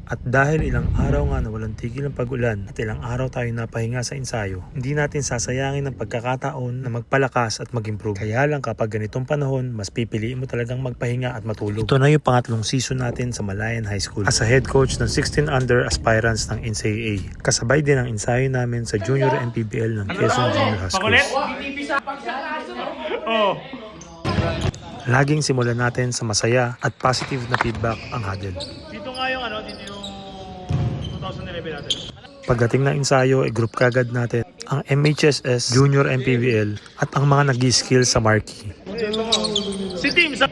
At dahil ilang araw nga na walang tigil ng pag-ulan at ilang araw tayo napahinga sa ensayo, hindi natin sasayangin ang pagkakataon na magpalakas at mag-improve. Kaya lang kapag ganitong panahon, mas pipiliin mo talagang magpahinga at matulog. Ito na yung pangatlong season natin sa Malayan High School as a head coach ng 16 under aspirants ng NCAA. Kasabay din ang ensayo namin sa Junior NPBL ng Quezon Junior High School. Laging simulan natin sa masaya at positive na feedback ang huddle. Dito nga yung dito yung 2011 natin. Pagdating ng ensayo, group kagad natin ang MHSS, Junior MPBL at ang mga nag-skill sa Marquee. Si Team sa...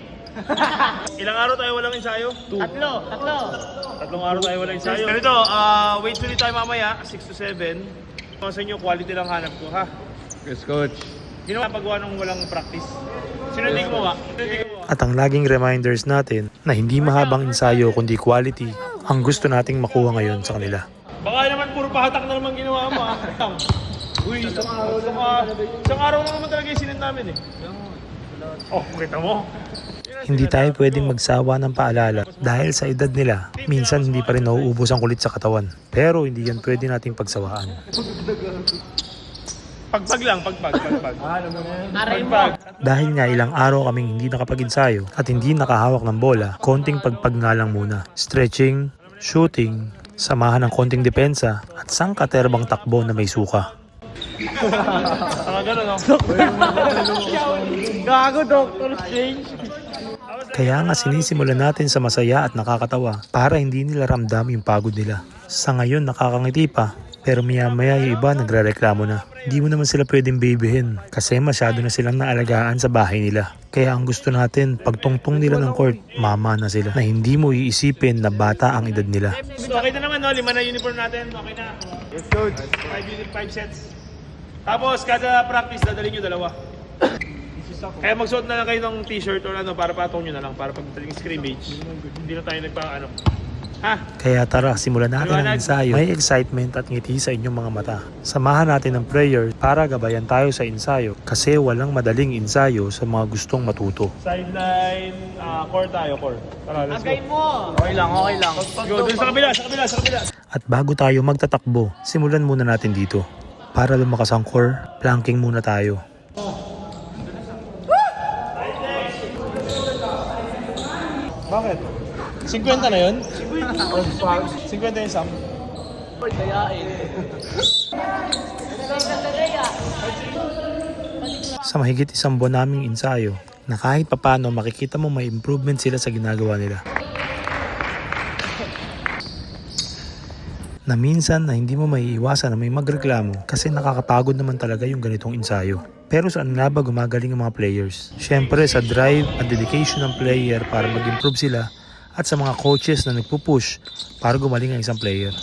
Ilang araw tayo walang ensayo? Tatlong araw tayo walang ensayo. Ganito, wait ulit tayo mamaya, 6 to 7. Sa inyo, quality lang hanap ko, ha? Yes, coach. Sino pagawa nung walang practice? Sino hindi gumawa? At ang laging reminders natin na hindi mahabang ensayo kundi quality ang gusto nating makuha ngayon sa kanila. Baka naman puro pahatak na naman ginawa mo, ha? Uy, isang araw lang naman talaga yung sinend namin, eh. Oh, kita mo? Hindi tayo pwedeng magsawa ng paalala dahil sa edad nila, minsan hindi pa rin nauubos ang kulit sa katawan. Pero hindi yan pwede nating pagsawaan. Pagpag lang, pagpag. Dahil nga ilang araw kaming hindi nakapag-ensayo at hindi nakahawak ng bola, konting pagpag nga lang muna. Stretching, shooting, samahan ng konting depensa at sangkaterbang takbo na may suka. Gano'n, no? Gago, Dr. Strange. Kaya nga sinisimulan natin sa masaya at nakakatawa para hindi nila ramdam yung pagod nila. Sa ngayon nakakangiti pa, pero maya-maya yung iba nagre-reklamo na. Hindi mo naman sila pwedeng babyhin kasi masyado na silang naalagaan sa bahay nila. Kaya ang gusto natin, pagtungtong nila ng court, mama na sila. Na hindi mo iisipin na bata ang edad nila. Okay na naman, no? 5 na uniform natin. Okay na. Yes, coach. 5 sets. Tapos, kada practice, dadalhin nyo 2. Kaya magsuot na lang kayo ng t-shirt or para patong nyo na lang. Para pagdating scrimmage, hindi na tayo Ha? Kaya tara, simulan natin ang ensayo. May excitement at ngiti sa inyong mga mata. Samahan natin ng prayer para gabayan tayo sa ensayo kasi walang madaling ensayo sa mga gustong matuto. Sideline, core tayo, core. Tara, let's go. Okay lang. Go, dun sa kabila. At bago tayo magtatakbo, simulan muna natin dito. Para lumakas ang core, planking muna tayo. Bakit? 50 na yun? 50 yung sum? Sa mahigit 1 buwan naming ensayo, na kahit papano makikita mo may improvement sila sa ginagawa nila. Na minsan na hindi mo maiiwasan na may magreklamo kasi nakakapagod naman talaga yung ganitong ensayo. Pero saan nga ba gumagaling ang mga players? Siyempre sa drive at dedication ng player para mag-improve sila at sa mga coaches na nagpupush para gumaling ang isang player.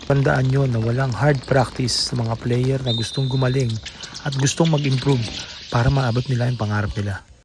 Tandaan nyo na walang hard practice sa mga player na gustong gumaling at gustong mag-improve para maabot nila yung pangarap nila.